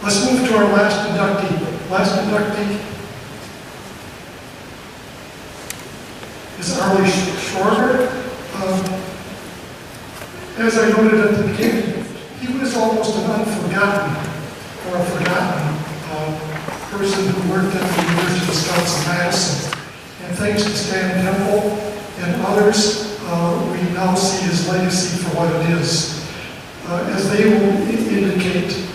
Let's move to our last inductee. Last inductee is Arlie Schorger. As I noted at the beginning, he was almost an unforgotten or a forgotten person who worked at the University of Wisconsin-Madison. And thanks to Stan Temple and others, we now see his legacy for what it is. As they will indicate,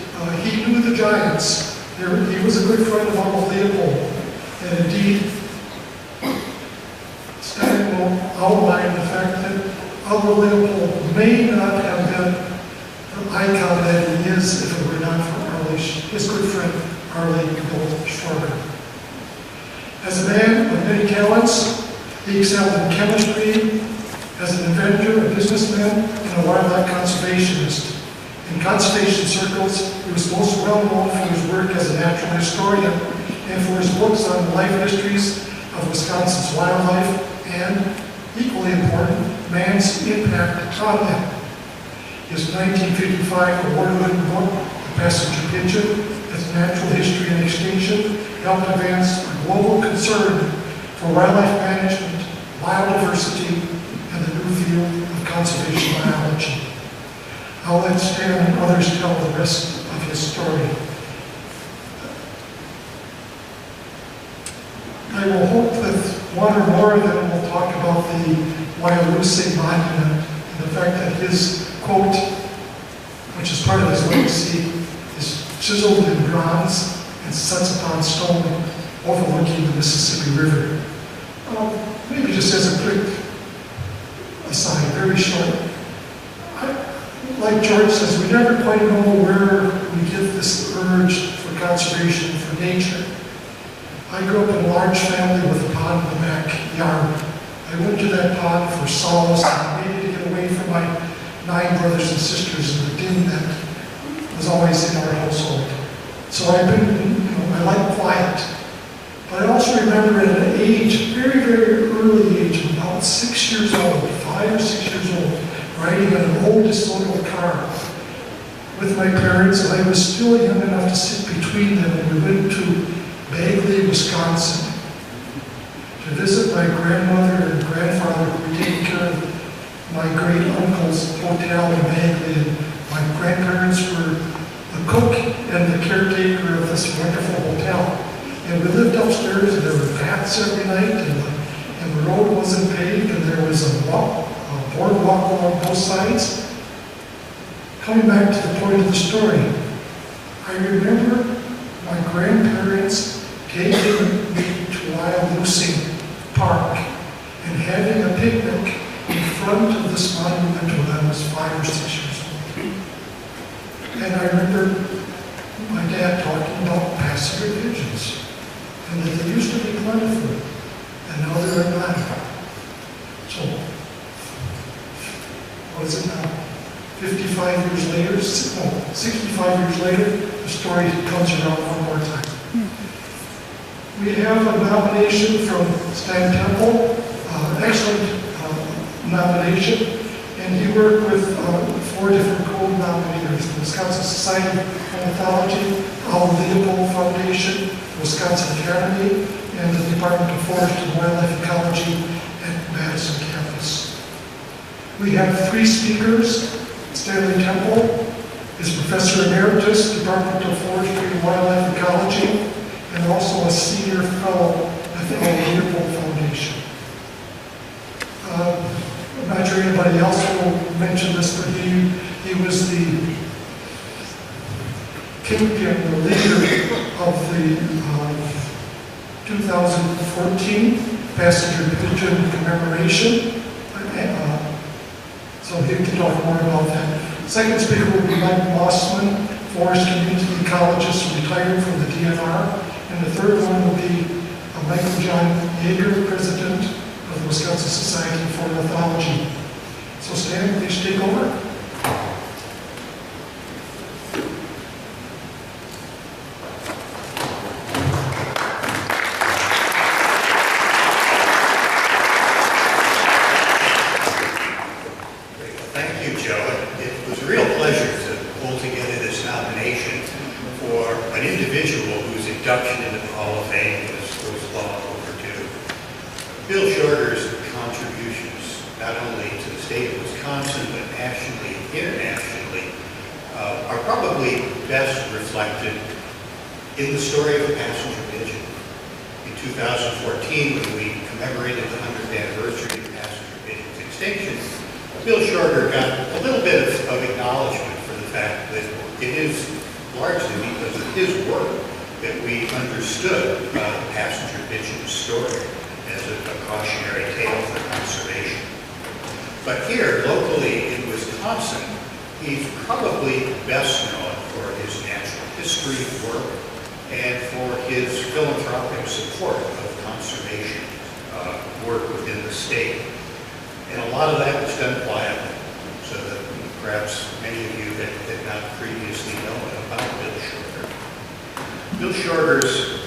he knew the giants. He was a good friend of Uncle Leopold. And indeed, Stan will outline the fact that Uncle Leopold may not have been the icon that he is if it were not for Arlie, his good friend, Arlie Schorger. As a man of many talents, he excelled in chemistry, as an inventor, a businessman, and a wildlife conservationist. In conservation circles, he was most well known for his work as a natural historian and for his books on the life histories of Wisconsin's wildlife and, equally important, man's impact on them. His 1955 award-winning book, The Passenger Pigeon, Its Natural History and Extinction, helped advance a global concern for wildlife management, biodiversity, and the new field of conservation biology. I'll let Stan and others tell the rest of his story. I will hope that one or more of them will talk about the Wyalusing monument and the fact that his quote, which is part of his legacy, is chiseled in bronze and sets upon stone overlooking the Mississippi River. Maybe just as a quick aside, very short. Like George says, we never quite know where we get this urge for conservation, for nature. I grew up in a large family with a pond in the backyard. I went to that pond for solace and maybe to get away from my 9 brothers and sisters and the din that was always in our household. So I've been, I like quiet. But I also remember at an age, very, very early age, about 6 years old, 5 or 6 years old, riding in an old disorderly car with my parents, and I was still young enough to sit between them, and we went to Bagley, Wisconsin to visit my grandmother and grandfather who were taking care of my great uncle's hotel in Bagley, and my grandparents were the cook and the caretaker of this wonderful hotel. And we lived upstairs, and there were baths every night, and the road wasn't paved, and there was a boardwalk along both sides. Coming back to the point of the story, I remember my grandparents taking me to Wyalusing Park and having a picnic in front of this monument when I was 5 or 6 years old. And I remember my dad talking about passenger pigeons, and that they used to be plentiful, and now they're not. So, what is it now? 55 years later, 65 years later, the story comes around one more time. We have a nomination from Stan Temple, excellent nomination, and he worked with 4 different co-nominators: the Wisconsin Society of Ornithology, the Uncle Leopold Foundation, the Wisconsin Academy, and the Department of Forest and Wildlife Ecology at Madison campus. We have 3 speakers. Stanley Temple is Professor Emeritus, Department of Forestry and Wildlife Ecology, and also a Senior Fellow at the Uncle Leopold Foundation. I'm not sure anybody else will mention this, but he was the kingpin, the leader of the 2014 Passenger Pigeon Commemoration. So he can talk more about that. Second speaker will be Mike Mossman, Forest Community Ecologist, retired from the DNR. And the third one will be Michael John Yeager, President of the Wisconsin Society for Ornithology. So Stan, please take over. Thank you, Joe. It was a real pleasure to pull together this nomination for an individual whose induction into the Hall of Fame was long overdue. Bill Schorger's contributions, not only to the state of Wisconsin, but nationally, internationally, are probably best reflected in the story of the passenger pigeon. In 2014, when we commemorated the 100th anniversary of the passenger pigeon's extinction, Bill Schorger got a little bit of acknowledgement for the fact that it is largely because of his work that we understood the passenger pigeon's story as a cautionary tale for conservation. But here, locally in Wisconsin, he's probably best known for his natural history work and for his philanthropic support of conservation work within the state. And a lot of that was done quietly, so that perhaps many of you had not previously known about Bill Schorger. Bill Schorger's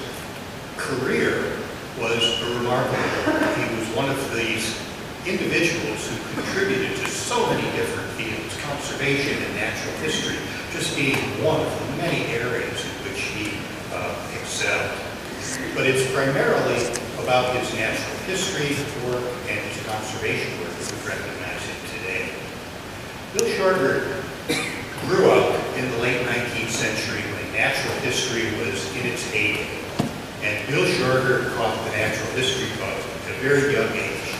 career was remarkable. He was one of these individuals who contributed to so many different fields, conservation and natural history just being one of the many areas in which he excelled. But it's primarily about his natural history work and his conservation work that we recognize him today. Bill Schorger grew up in the late 19th century when natural history was in its heyday. And Bill Schorger caught the natural history bug at a very young age.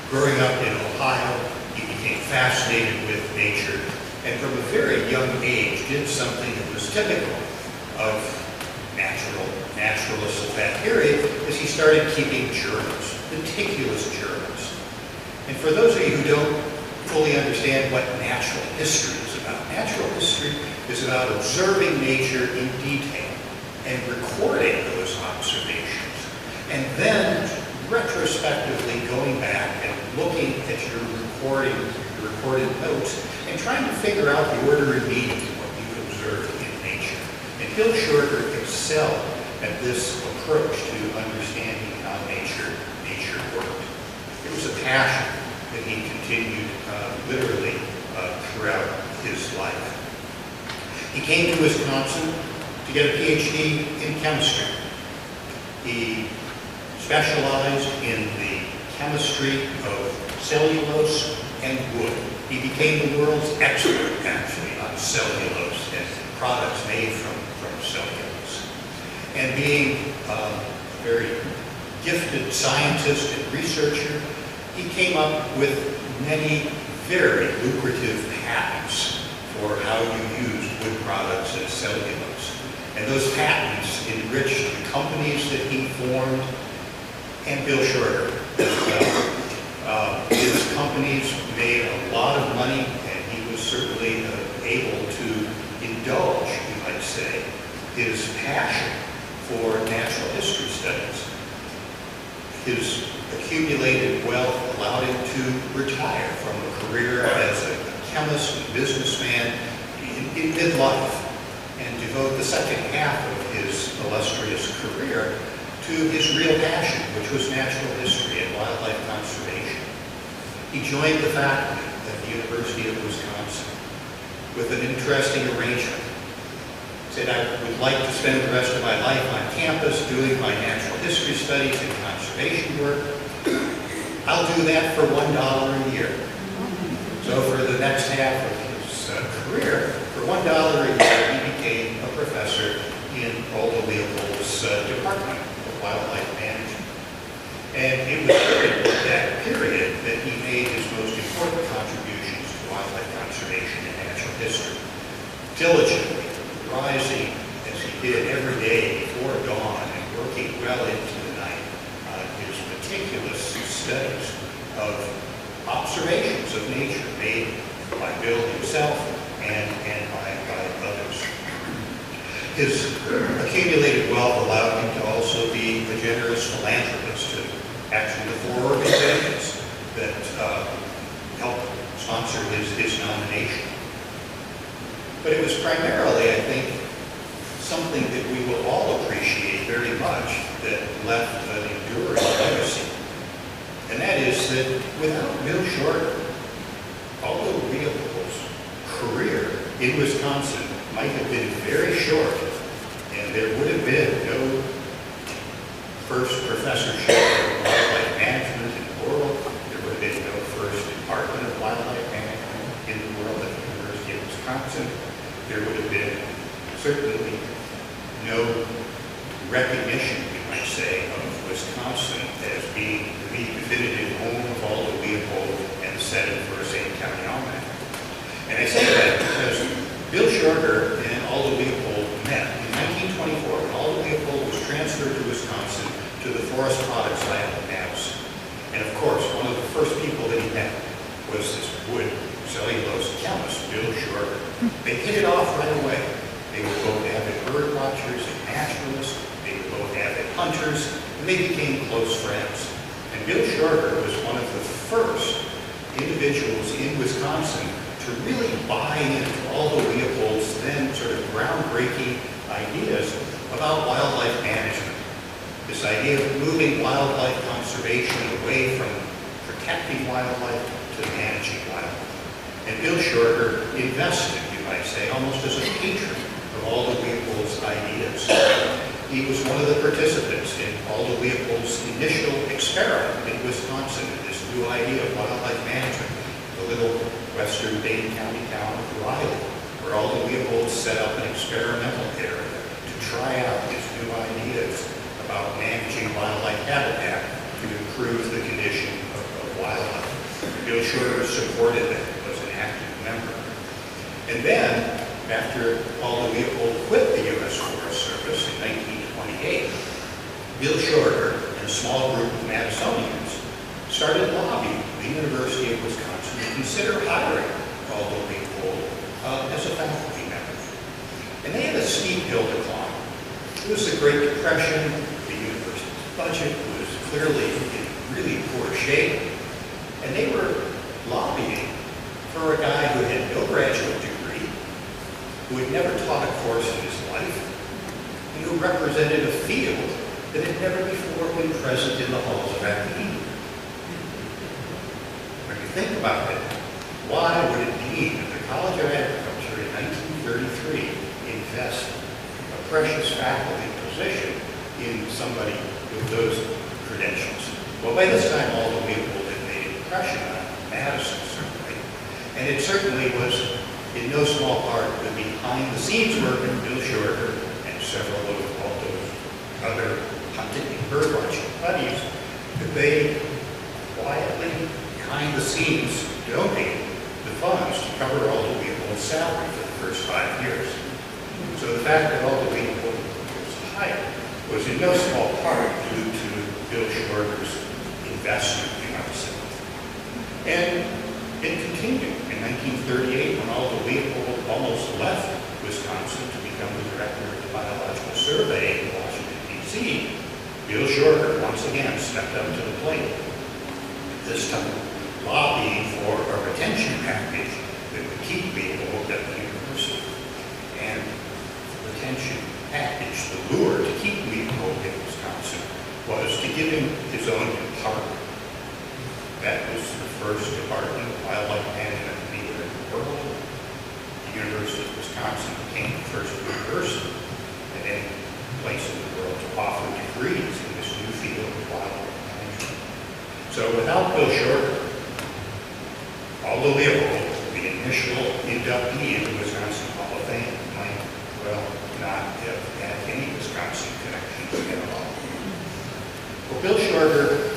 Growing up in Ohio, he became fascinated with nature, and from a very young age did something that was typical of naturalists of that period, is he started keeping journals, meticulous journals. And for those of you who don't fully understand what natural history is about observing nature in detail and recording those observations, and then retrospectively going back and looking at your recorded notes and trying to figure out the order and meaning of what you've observed in nature. And Bill Schorger excelled at this approach to understanding how nature worked. It was a passion that he continued literally throughout his life. He came to Wisconsin to get a PhD in chemistry. He specialized in the chemistry of cellulose and wood. He became the world's expert, actually, on cellulose and products made from cellulose. And being a very gifted scientist and researcher, he came up with many very lucrative patents for how you use wood products and cellulose. And those patents enriched the companies that he formed and Bill Schorger as well. His companies made a lot of money, and he was certainly able to indulge, you might say, his passion for natural history studies. His accumulated wealth allowed him to retire from a career as a chemist and businessman in midlife and devote the second half of his illustrious career to his real passion, which was natural history and wildlife conservation. He joined the faculty at the University of Wisconsin with an interesting arrangement. He said, I would like to spend the rest of my life on campus doing my natural history studies and conservation work. I'll do that for $1 a year. So for the next half of his career, for $1 a year, he became a professor in Aldo Leopold's department of wildlife management. And it was during that period that he made his most important contributions to wildlife conservation and natural history. Diligently rising, as he did every day before dawn and working well into the night on his meticulous studies of observations of nature made by Bill himself and by others. His accumulated wealth allowed him to also be a generous philanthropist to actually the 4 organizations that helped sponsor his nomination. But it was primarily, I think, something that we will all appreciate very much that left an enduring legacy. And that is that without Bill Schorger, Aldo Leopold's career in Wisconsin might have been very short, and there really no recognition, you might say, of Wisconsin as being the definitive home of Aldo Leopold and the setting for a St. County Almanac. And I say that because Bill Schorger and Aldo Leopold met in 1924 when Aldo Leopold was transferred to Wisconsin to the forest products lab in Madison. And of course, one of the first people that he met was this wood cellulose chemist, Bill Schorger. They hit it off right away. They were both avid bird watchers and naturalists. They were both avid hunters, and they became close friends. And Bill Schorger was one of the first individuals in Wisconsin to really buy into Aldo Leopold's then sort of groundbreaking ideas about wildlife management. This idea of moving wildlife conservation away from protecting wildlife to managing wildlife. And Bill Schorger invested, you might say, almost as a patron of Aldo Leopold's ideas. He was one of the participants in Aldo Leopold's initial experiment in Wisconsin, this new idea of wildlife management, the little western Dane County town of Arlie, where Aldo Leopold set up an experimental area to try out his new ideas about managing wildlife habitat to improve the condition of wildlife. Bill Schorger supported that, was an active member. And then, after Aldo Leopold quit the U.S. Forest Service in 1928, Bill Schorger and a small group of Madisonians started lobbying the University of Wisconsin to consider hiring Aldo Leopold as a faculty member. And they had a steep hill to climb. It was the Great Depression. The university's budget was clearly in really poor shape. And they were lobbying for a guy who had no graduate degree, who had never taught a course in his life, and who represented a field that had never before been present in the halls of academia. When you think about it, why would it be that the College of Agriculture in 1933 invest a precious faculty position in somebody with those credentials? Well, by this time, Aldo Leopold had made an impression on Madison, certainly. And it certainly was, in no small part, the behind-the-scenes work of Bill Schorger and several of Aldo's other hunting and bird-watching buddies that they quietly, behind the scenes, donated the funds to cover Aldo Leopold's salary for the first 5 years. So the fact that Aldo Leopold was hired was in no small part due to Bill Schorger's investment, you might say. And it continued in 1938 when Aldo Leopold almost left Wisconsin to become the director of the Biological Survey in Washington, D.C. Bill Schorger once again stepped up to the plate, this time lobbying for a retention package that would keep Leopold at the university. And the retention package, the lure to keep Leopold in Wisconsin, was to give him his own department. That was the first department of wildlife management anywhere in the world. The University of Wisconsin became the first university in any place in the world to offer degrees in this new field of wildlife management. So without Bill Schorger, Aldo Leopold, the initial inductee into the Wisconsin Hall of Fame, might, well, not have had any Wisconsin connections at all. Well, Bill Schorger,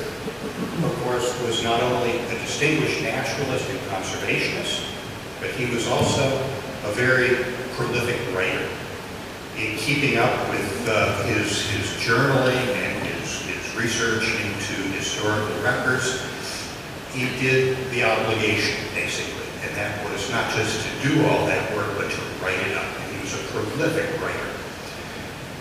of course, was not only a distinguished naturalist and conservationist, but he was also a very prolific writer. In keeping up with his journaling and his research into historical records, he did the obligation, basically, and that was not just to do all that work, but to write it up. And he was a prolific writer.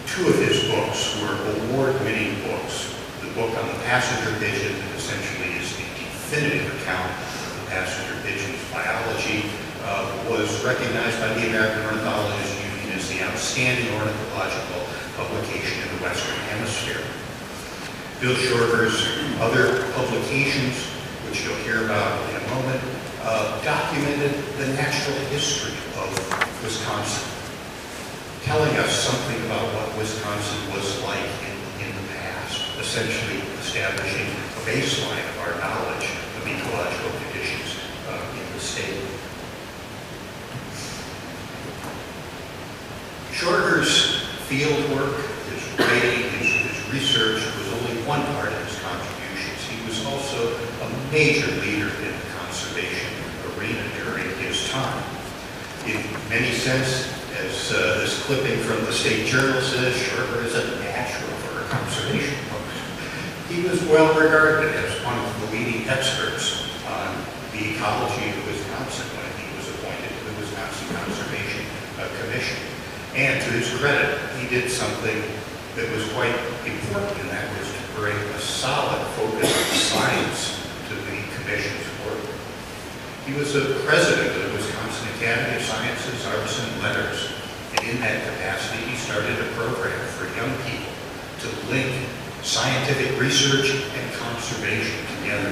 2 of his books were award-winning books. The book on the passenger pigeon, that essentially is the definitive account of the passenger pigeon's biology, was recognized by the American Ornithologists Union as the outstanding ornithological publication in the Western Hemisphere. Bill Schorger's other publications, which you'll hear about in a moment, documented the natural history of Wisconsin, telling us something about what Wisconsin was like in the past, essentially establishing a baseline of our knowledge of ecological conditions in the state. Schorger's field work, his writing, his research was only one part of his contributions. He was also a major leader in the conservation arena during his time. In many sense, as this clipping from the State Journal says, Schorger is a natural for conservation work. He was well regarded as one of the leading experts on the ecology of Wisconsin when he was appointed to the Wisconsin Conservation Commission. And to his credit, he did something that was quite important, and that was to bring a solid focus on science to the commission's work. He was the president of the Wisconsin Academy of Sciences, Arts, and Letters, and in that capacity, he started a program for young people to link scientific research and conservation together.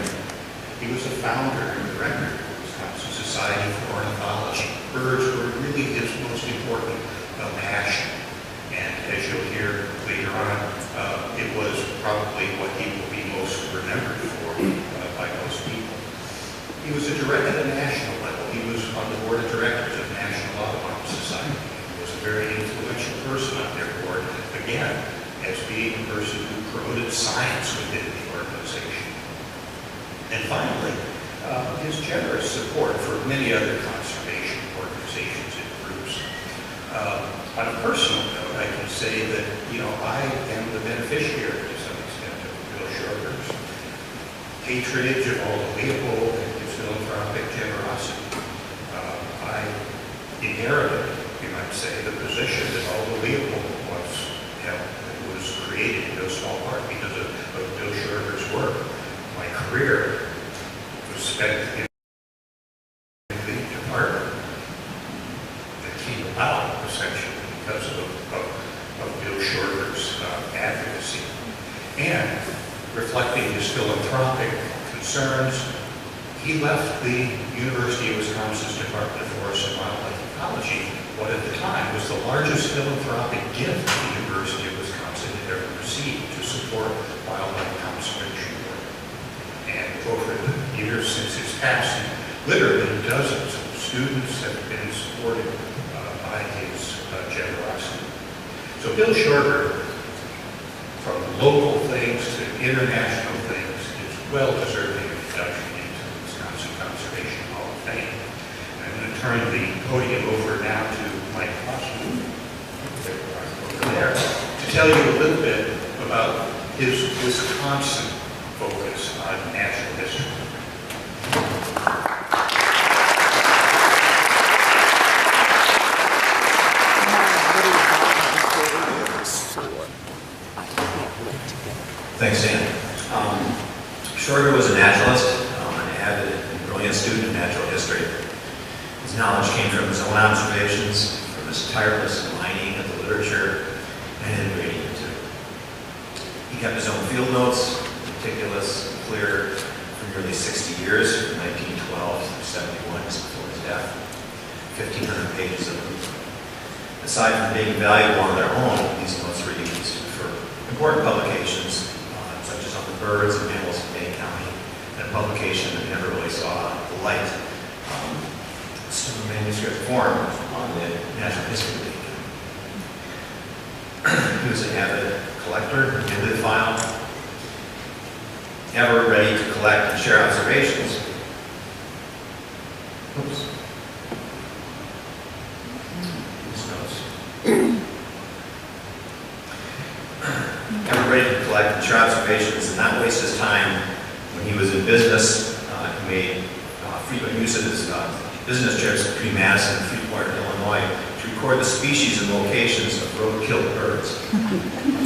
He was a founder and director of the Wisconsin Society for Ornithology. Birds were really his most important passion, and as you'll hear later on, it was probably what he will be most remembered for by most people. He was a director at the national level. He was on the board of directors of the National Audubon Society. He was a very influential person on their board, again, as being a person who promoted science within the organization. And finally, his generous support for many other conservation organizations and groups. On a personal note, I can say that, I am the beneficiary to some extent of Bill Schorger's patronage of Aldo Leopold and his philanthropic generosity. I inherited, you might say, the position that Aldo Leopold once held. It was created in no small part because of Bill Schorger's work. My career was spent in the department that came about essentially because of Bill Schorger's advocacy. And reflecting his philanthropic concerns, he left the University of Wisconsin's Department of Forest and Wildlife Ecology, what at the time was the largest philanthropic gift the University of Wisconsin had ever received to support wildlife conservation work. And over the years since his passing, literally dozens of students have been supported by his generosity. So Bill Schorger, from local things to international things, is well deserving of induction into the Wisconsin Conservation Hall of Fame. And I'm going to turn the podium over now to Mike Foster, over there, to tell you a little bit about his Wisconsin focus on natural history. Thanks, Dan. Schorger was a naturalist, an avid and brilliant student of natural history. His knowledge came from his own observations, from his tireless mining of the literature, and reading it too. He kept his own field notes, meticulous and clear, for nearly 60 years, from 1912 through 71, just before his death. 1,500 pages of them. Aside from being valuable on their own, these notes were used for important publications, such as on the birds and mammals of Dane County, and a publication that never really saw the light, still in manuscript form on the Natural History of Dane County. He was an avid collector, bibliophile, ever ready to collect and share observations. Oops. Ever ready to collect and share observations and not waste his time when he was in business. He made frequent use of his business trips between Madison and Freeport, Illinois, to record the species and locations of road-killed birds.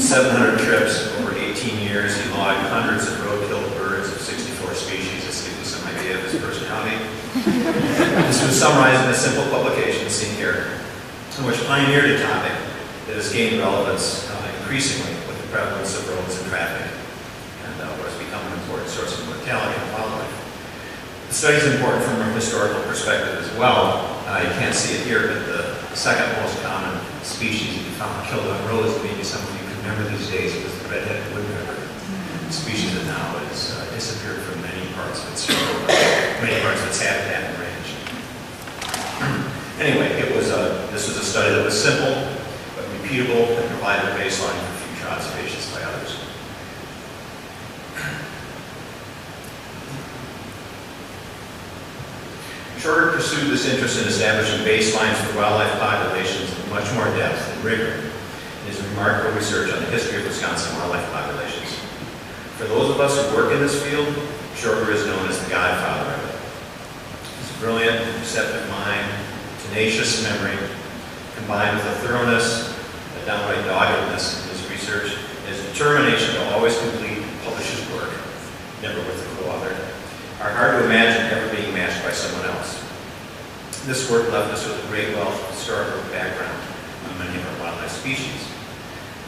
700 trips over 18 years, he logged hundreds of road-killed birds of 64 species. This gives you some idea of his personality. This was summarized in a simple publication seen here, which pioneered a topic that has gained relevance increasingly with the prevalence of roads and traffic, and what has become an important source of mortality in wildlife. The study is important from a historical perspective as well. You can't see it here, but the second most common species that you found killed on roads that maybe some of you can remember these days was the red-headed woodpecker. A species that now has disappeared from many parts of its habitat and range. Anyway, this was a study that was simple but repeatable and provided a baseline for future observations by others. Schorger pursued this interest in establishing baselines for wildlife populations with much more depth and rigor in his remarkable research on the history of Wisconsin wildlife populations. For those of us who work in this field, Schorger is known as the godfather of it. His brilliant, receptive mind, tenacious memory, combined with a thoroughness, a downright doggedness in his research, and his determination to always complete and publish his work, never with a co-author, are hard to imagine ever being matched by someone else. This work left us with a great wealth of historical background on many of our wildlife species.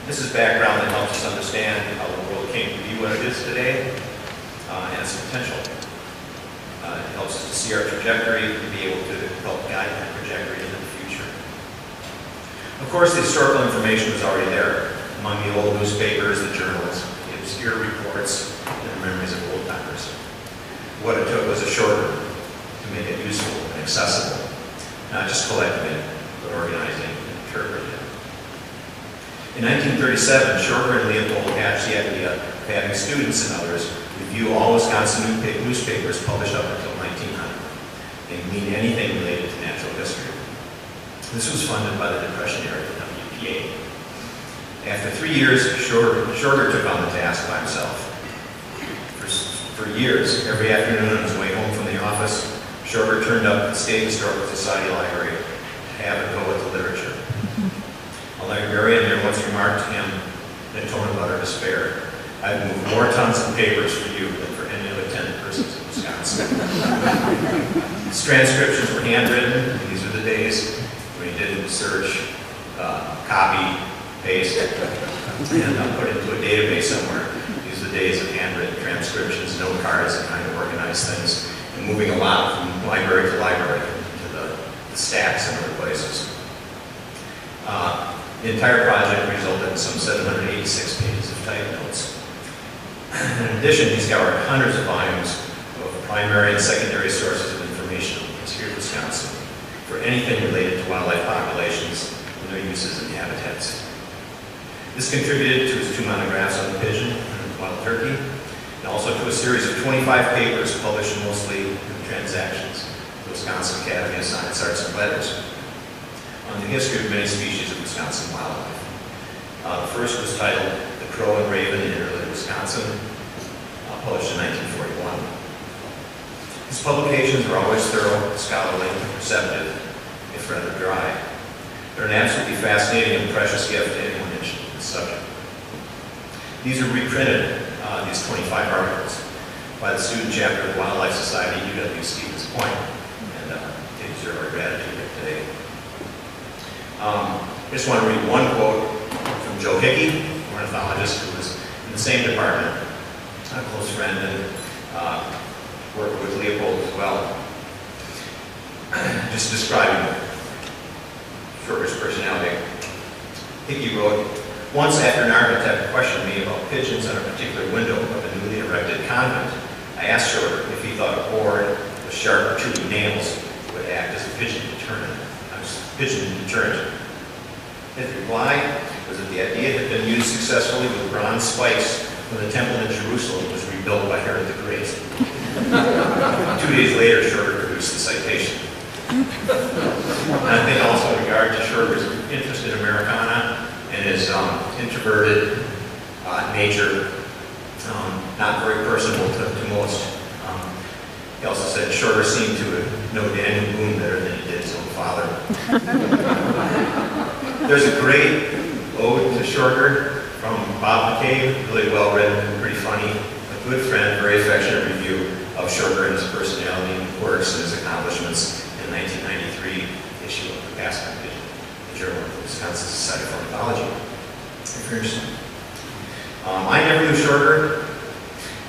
This is background that helps us understand how the world came to be what it is today and its potential. It helps us to see our trajectory and be able to help guide that trajectory into the future. Of course, the historical information was already there among the old newspapers, the journals, the obscure reports, and the memories of old timers. What it took was a Schorger to make it useful and accessible, not just collecting it, but organizing and interpreting it. In 1937, Schorger and Leopold hatched the idea of having students and others review all Wisconsin newspapers published up until 1900 and mean anything related to natural history. This was funded by the Depression era WPA. After 3 years, Schorger took on the task by himself. For years, every afternoon on his way home from the office, Schorger turned up at the State Historical Society Library to have a go at the literature. A librarian there once remarked to him in a tone of utter despair, "I've moved more tons of papers for you than for any other 10 persons in Wisconsin." His transcriptions were handwritten, and these were the days when he didn't search, copy, paste, and put it into a database somewhere. These are the days of handwritten transcriptions, note cards, and kind of organized things, and moving a lot from library to library to the stacks and other places. The entire project resulted in some 786 pages of type notes. In addition, he scoured hundreds of volumes of primary and secondary sources of information on the history of Wisconsin for anything related to wildlife populations and their uses and habitats. This contributed to his 2 monographs on the pigeon and wild turkey, and also to a series of 25 papers published mostly in the Transactions, the Wisconsin Academy of Science, Arts, and Letters, on the history of many species of Wisconsin wildlife. The first was titled "The Crow and Raven in Early Wisconsin," published in 1941. His publications are always thorough, scholarly, perceptive, if rather dry. They're an absolutely fascinating and precious gift to anyone interested in the subject. These are reprinted, these 25 articles, by the student chapter of the Wildlife Society at UW Stevens Point, and they deserve our gratitude today. I just want to read one quote from Joe Hickey, an ornithologist who was in the same department, a close friend, and worked with Leopold as well. Just describing Schorger's personality. Hickey wrote, "Once after an architect questioned me about pigeons on a particular window of a newly erected convent, I asked Schorger if he thought a board with sharp protruding nails would act as a pigeon deterrent. His reply was that the idea had been used successfully with bronze spikes when the temple in Jerusalem was rebuilt by Herod the Great." 2 days later, Schorger produced the citation. And I think also in regard to Schorger's interest in Americana and his introverted nature, not very personable to most. He also said Schorger seemed to know Daniel Boone better than he did his own father. There's a great ode to Schorger from Bob McCabe, really well written and pretty funny. A good friend, very affectionate review of Schorger and his personality and quirks and his accomplishments in the 1993 issue of the Basket Pigeon, the Journal of the Wisconsin Society of Ornithology. If you're interested. I never knew Schorger,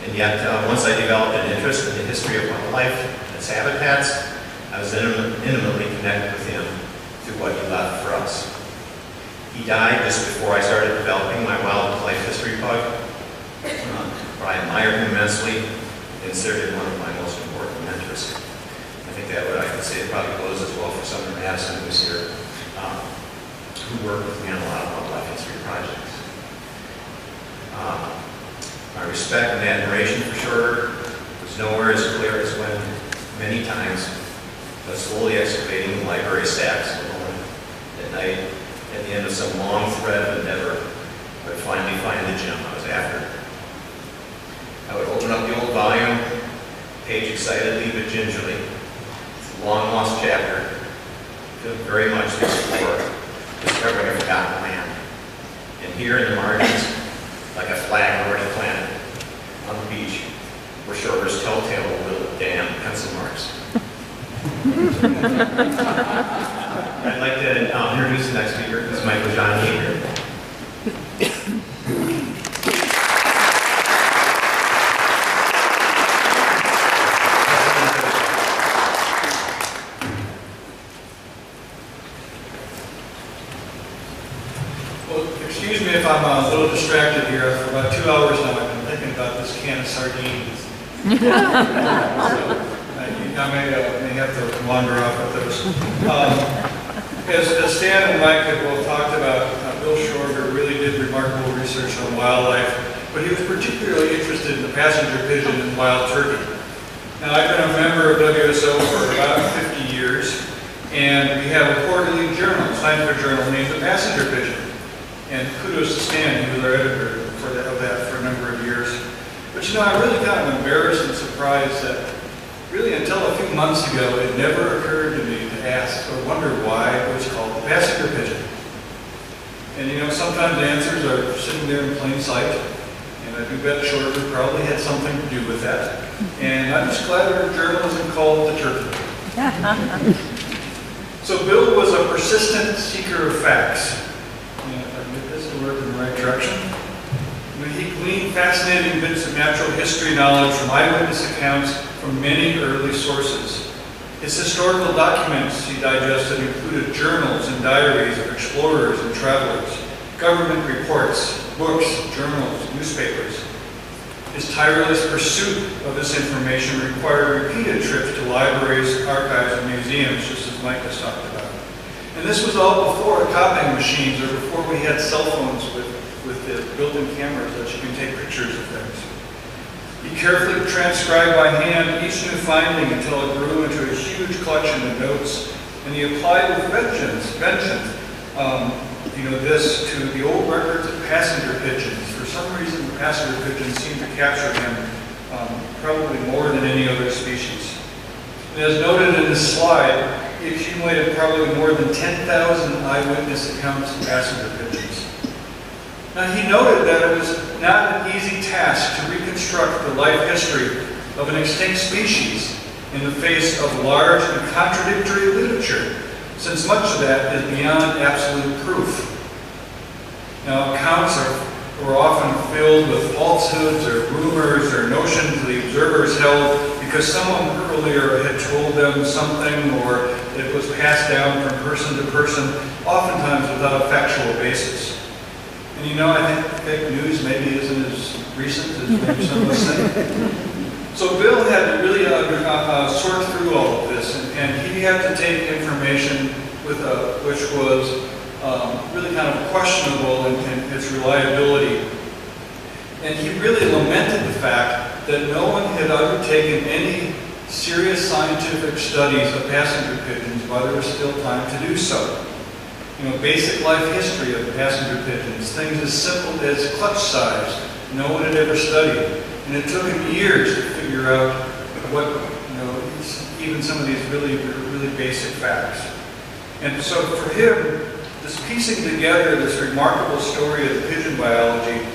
and yet once I developed an interest in the history of wildlife and its habitats, I was intimately connected with him through what he left for us. He died just before I started developing my wildlife history book, where I admired him immensely and considered him one of my most important mentors. I think that what I could say probably goes as well for Sumner Madison, who's here, who worked with me on a lot of wildlife respect and admiration for Schorger was nowhere as clear as when, many times, I was slowly excavating the library stacks alone at night, at the end of some long thread of endeavor, I would finally find the gem I was after. I would open up the old volume, page excitedly but gingerly. It's a long-lost chapter, feeling very much to explore, discovering a forgotten land. And here in the margins, like a flag already planted on the beach, were Schorger's telltale little damn pencil marks. I'd like to introduce the next speaker. This is Michael John Yeager. Well, excuse me if I'm a little distracted here. For about 2 hours now, I've been thinking about this can of sardines. I may have to wander off with those. As Stan and Mike have both talked about, Bill Schorger really did remarkable research on wildlife, but he was particularly interested in the passenger pigeon and wild turkey. Now, I've been a member of WSO for about 50 years, and we have a quarterly journal, scientific journal, named The Passenger Pigeon. And kudos to Stan, he was our editor of that for a number of years. But you know, I'm really kind of embarrassed and surprised that really until a few months ago, it never occurred to me to ask or wonder why it was called the passenger pigeon. And you know, sometimes answers are sitting there in plain sight, and I do bet Schorger probably had something to do with that. And I'm just glad our journal isn't called the turkey. So Bill was a persistent seeker of facts. And if I can get this to work in the right direction. He gleaned fascinating bits of natural history knowledge from eyewitness accounts from many early sources. His historical documents he digested included journals and diaries of explorers and travelers, government reports, books, journals, newspapers. His tireless pursuit of this information required repeated trips to libraries, archives, and museums, just as Mike has talked about. And this was all before copying machines or before we had cell phones with the built-in cameras that you can take pictures of things. He carefully transcribed by hand each new finding until it grew into a huge collection of notes, and he applied with vengeance, this to the old records of passenger pigeons. For some reason, the passenger pigeons seemed to capture him probably more than any other species. And as noted in this slide, he accumulated probably more than 10,000 eyewitness accounts of passenger pigeons. Now, he noted that it was not an easy task to reconstruct the life history of an extinct species in the face of large and contradictory literature, since much of that is beyond absolute proof. Now, accounts were often filled with falsehoods or rumors or notions the observers held because someone earlier had told them something, or it was passed down from person to person, oftentimes without a factual basis. And you know, I think fake news maybe isn't as recent as maybe some of us think. So Bill had to really sort through all of this, and he had to take information which was really kind of questionable in its reliability. And he really lamented the fact that no one had undertaken any serious scientific studies of passenger pigeons while there was still time to do so. You know, basic life history of passenger pigeons, things as simple as clutch size, no one had ever studied. And it took him years to figure out what, even some of these really basic facts. And so for him, this piecing together this remarkable story of pigeon biology,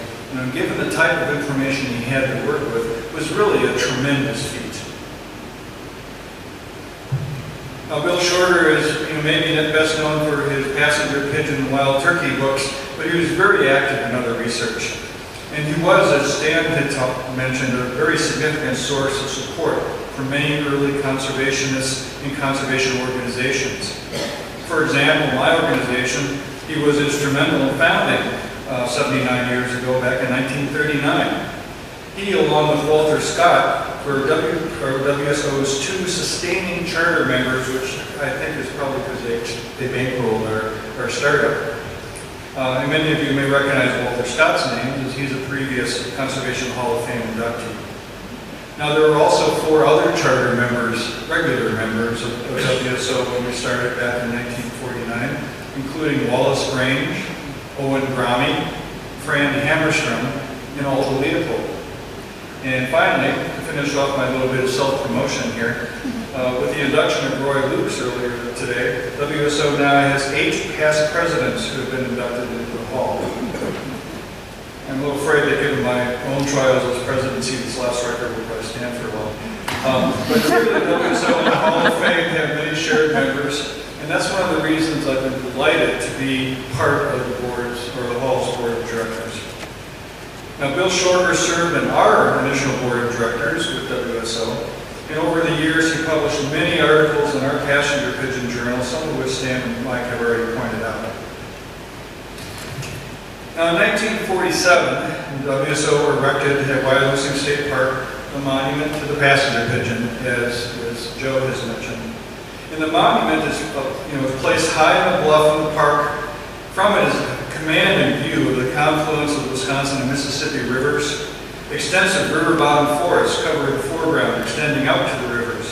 given the type of information he had to work with, was really a tremendous feat. Now, Bill Schorger is maybe best known for his passenger pigeon and wild turkey books, but he was very active in other research. And he was, as Stan had mentioned, a very significant source of support for many early conservationists and conservation organizations. For example, my organization, he was instrumental in founding 79 years ago, back in 1939. He, along with Walter Scott, were WSO's 2 sustaining charter members, which I think is probably because they bankrolled our startup. And many of you may recognize Walter Scott's name, as he's a previous Conservation Hall of Fame inductee. Now, there were also 4 other charter members, regular members of WSO when we started back in 1949, including Wallace Grange, Owen Grommy, Fran Hammerstrom, and Alda Leopold. And finally, to finish off my little bit of self-promotion here, with the induction of Roy Lukes earlier today, WSO now has 8 past presidents who have been inducted into the hall. I'm a little afraid that given my own trials as presidency, this last record will probably stand for a while. But clearly, WSO and the Hall of Fame have many shared members, and that's one of the reasons I've been delighted to be part of the board's, or the Hall's board of directors. Now, Bill Schorger served in our initial board of directors with WSO, and over the years he published many articles in our passenger pigeon journal, some of which Stan and Mike have already pointed out. Now, in 1947, WSO erected at Wyalusing State Park a monument to the passenger pigeon, as Joe has mentioned. And the monument is placed high on a bluff in the park. From it is a commanding view of the confluence of the Wisconsin and Mississippi rivers. Extensive river-bottom forests cover the foreground, extending out to the rivers.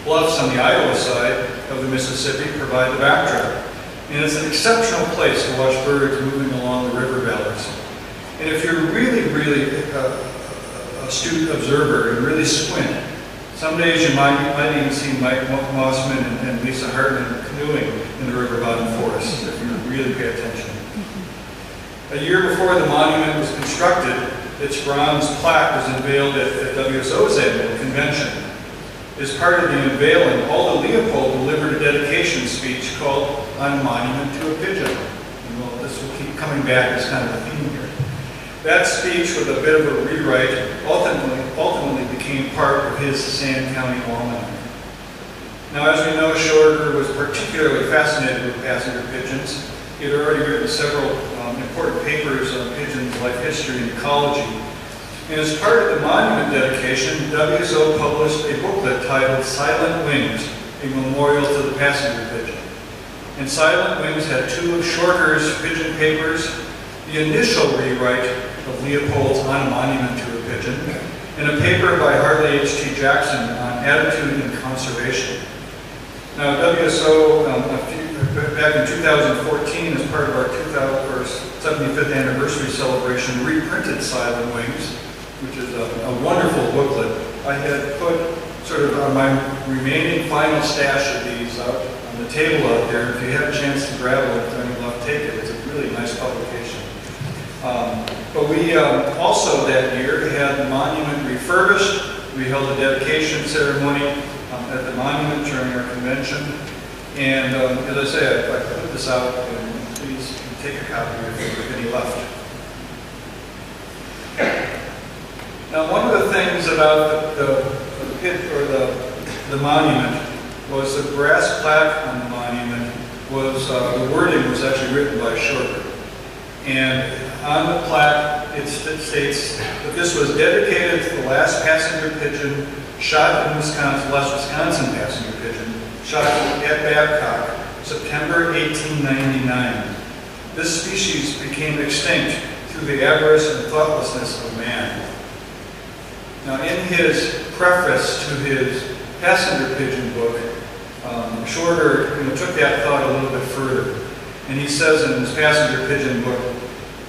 Bluffs on the Iowa side of the Mississippi provide the backdrop. And it's an exceptional place to watch birds moving along the river valleys. And if you're really a astute observer and really squint, some days you might even see Mike Mossman and Lisa Hartman canoeing in the river bottom forests, if you really pay attention. A year before the monument was constructed, its bronze plaque was unveiled at WSO's annual convention. As part of the unveiling, Alda Leopold delivered a dedication speech called "On a Monument to a Pigeon." And well, this will keep coming back as kind of a theme here. That speech, with a bit of a rewrite, ultimately became part of his Sand County Almanac. Now, as we know, Schorger was particularly fascinated with passenger pigeons. He had already written several important papers on pigeons' life history and ecology. And as part of the monument dedication, WSO published a booklet titled "Silent Wings, a Memorial to the Passenger Pigeon." And Silent Wings had 2 of Schorger's pigeon papers, the initial rewrite of Leopold's "On a Monument to a Pigeon," and a paper by Arlie H.T. Jackson on attitude and conservation. Now, WSO, back in 2014, as part of our 75th anniversary celebration, reprinted Silent Wings, which is a wonderful booklet. I had put sort of on my remaining final stash of these out on the table out there. If you have a chance to grab one, if any left, take it. It's a really nice publication. But we also that year had the monument refurbished. We held a dedication ceremony at the monument during our convention. And as I say, I put this out, and please take a copy if there's any left. Now, one of the things about the pit or the monument was the brass plaque on the monument was the wording was actually written by Schorger. And on the plaque, it states that this was dedicated to the last passenger pigeon shot in Wisconsin, last Wisconsin passenger pigeon, shot at Babcock, September 1899. This species became extinct through the avarice and thoughtlessness of man. Now, in his preface to his passenger pigeon book, Schorger took that thought a little bit further. And he says in his passenger pigeon book,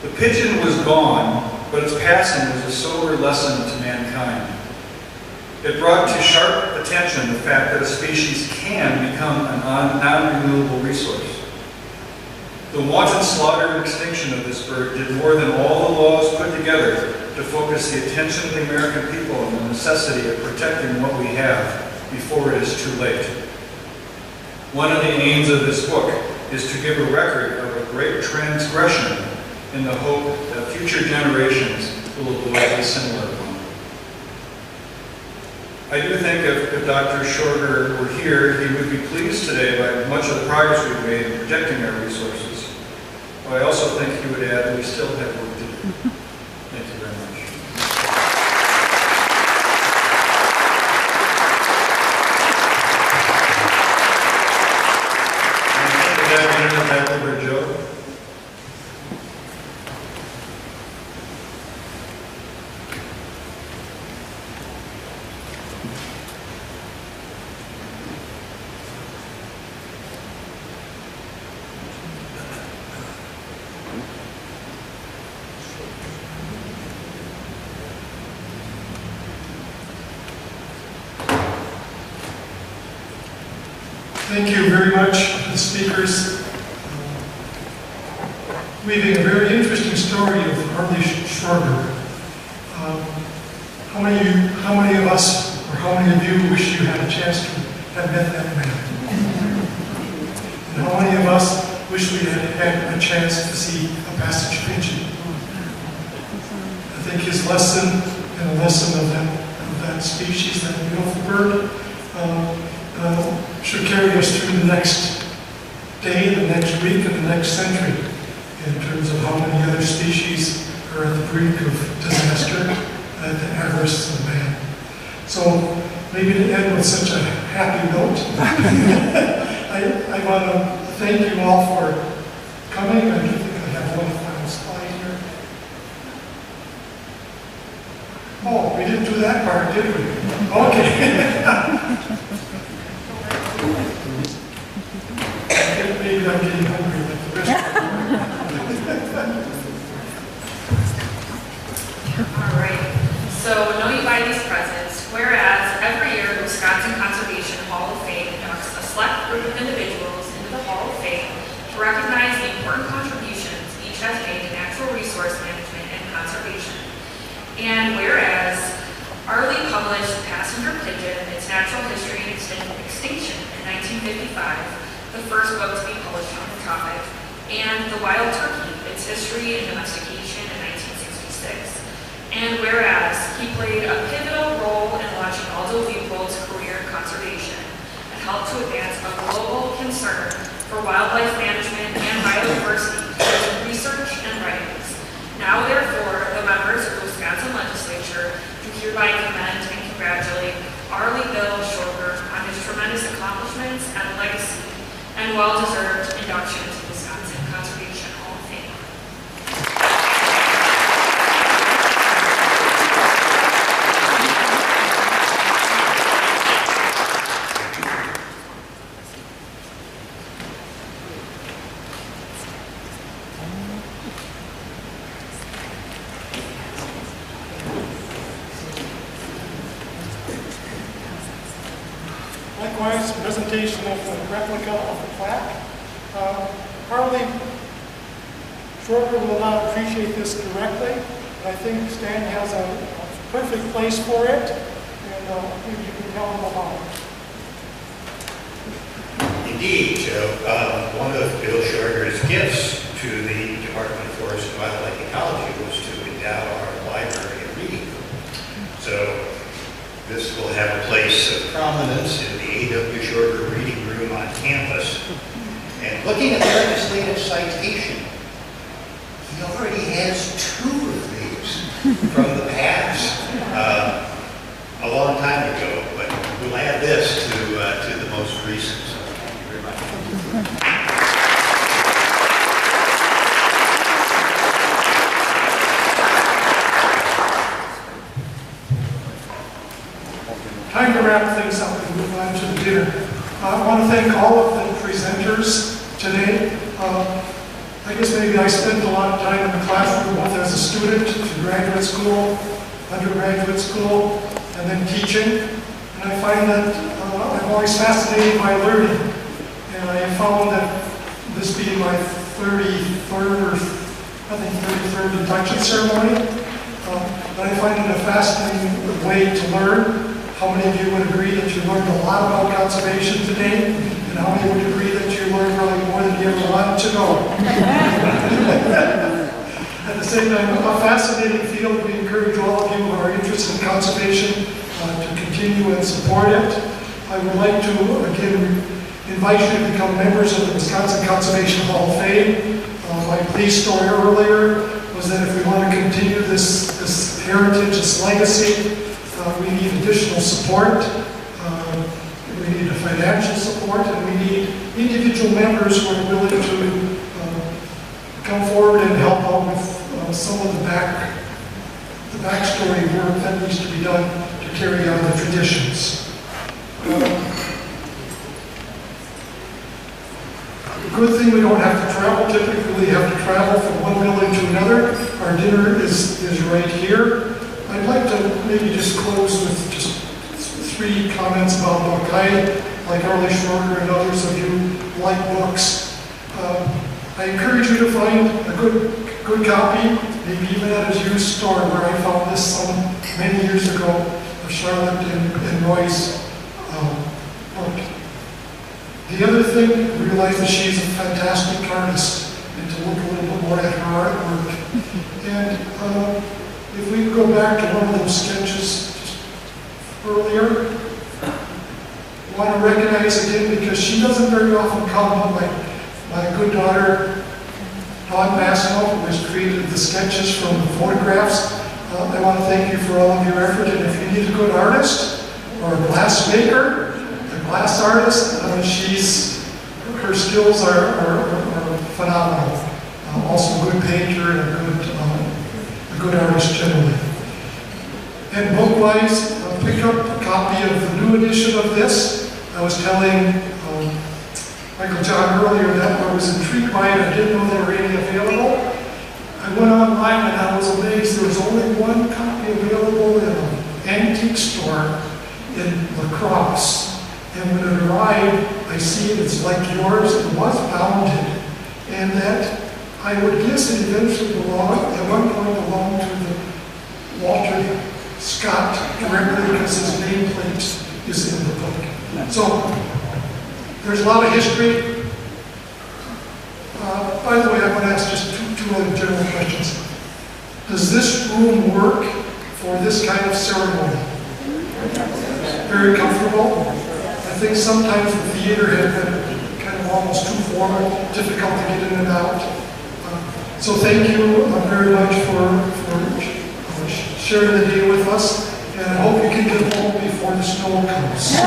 "The pigeon was gone, but its passing was a sober lesson to mankind. It brought to sharp attention the fact that a species can become a non-renewable resource. The wanton slaughter and extinction of this bird did more than all the laws put together to focus the attention of the American people on the necessity of protecting what we have before it is too late. One of the aims of this book is to give a record of a great transgression in the hope that future generations will avoid a similar one." I do think if Dr. Schorger were here, he would be pleased today by much of the progress we've made in protecting our resources. But I also think he would add that we still have work to do. Thank you very much. Back over to Joe. Thank you very much, the speakers. Weaving a very interesting story of Arlie Schorger. How many of us, or how many of you wish you had a chance to have met that man? And how many of us wish we had had a chance to see a passage pigeon? I think his lesson, and a lesson of that species, that beautiful bird, should carry us through the next day, the next week, and the next century, in terms of how many other species are at the brink of disaster at the avarice of man. So maybe to end with such a happy note, I want to thank you all for coming. I think I have one final slide here. Oh, we didn't do that part, did we? Okay. Maybe I'm getting hungry like the rest of All right. So, know you by these presents, whereas every year the Wisconsin Conservation Hall of Fame inducts a select group of individuals into the Hall of Fame to recognize the important contributions each has made to natural resource management and conservation. And whereas Arlie published The Passenger Pigeon, Its Natural History and Extinction in 1955, the first book to be published on the topic, and The Wild Turkey, Its History and Domestication in 1966. And whereas he played a pivotal role in launching Aldo Leopold's career in conservation and helped to advance a global concern for wildlife management and biodiversity through research and writings. Now, therefore, the members of the Wisconsin Legislature do hereby commend and congratulate Arlie Bill Schorger on his tremendous accomplishments and legacy and well-deserved induction to the Wisconsin Conservation Hall of Fame. Likewise, presentation of the replica of the plaque. Arlie Schorger will not appreciate this directly, but I think Stan has a perfect place for it, and maybe you can tell him about it. Indeed, Joe. One of Bill Schorger's gifts to the Department of Forest and Wildlife Ecology was to endow our library a reading room. So this will have a place of prominence in the A.W. Schorger Reading Room on campus. And looking at the legislative citation, he already has 2 of these from the past, a long time ago, but we'll add this to the most recent. So thank you very much. Time to wrap things up and move on to the dinner. I want to thank all of the presenters today. I guess maybe I spent a lot of time in the classroom, both as a student in graduate school, undergraduate school, and then teaching. And I find that I'm always fascinated by learning. And I found that this being my 33rd induction ceremony, that I find it a fascinating way to learn. How many of you would agree that you learned a lot about conservation today? And how many would agree that you learned really more than you ever wanted to know? At the same time, a fascinating field. We encourage all of you who are interested in conservation to continue and support it. I would like to, again, invite you to become members of the Wisconsin Conservation Hall of Fame. My police story earlier was that if we want to continue this heritage, this legacy, we need additional support, we need a financial support, and we need individual members who are willing to come forward and help out with some of the backstory work that needs to be done to carry on the traditions. Good thing we don't have to travel. Typically, we have to travel from one building to another. Our dinner is right here. I'd like to maybe just close with just 3 comments about what I like Arlie Schorger and others of you like books. I encourage you to find a good copy, maybe even at a used store where I found this some many years ago of Charlotte and Roy's book. The other thing, realize that she's a fantastic artist, and to look a little bit more at her artwork. And if we could go back to one of those sketches just earlier, I want to recognize again, because she doesn't very often come, but my good daughter, Dawn Bassino, who has created the sketches from the photographs. I want to thank you for all of your effort, and if you need a good artist or a glass maker, a glass artist, her skills are phenomenal. Also a good painter and a good artist generally. And book-wise, pick up a copy of the new edition of this. I was telling Michael John earlier that I was intrigued by it. I didn't know there were any available. I went online and I was amazed. There was only one copy available in an antique store in La Crosse. And when it arrived, I see it's like yours. It was bounded. And that I would guess it eventually at one point belonged to the Walter Scott directly, because his nameplate is in the book. So there's a lot of history. By the way, I want to ask just two other general questions. Does this room work for this kind of ceremony? Very comfortable. I think sometimes the theater had been kind of almost too formal, difficult to get in and out. So thank you very much for sharing the day with us, and I hope you can get home before the snow comes.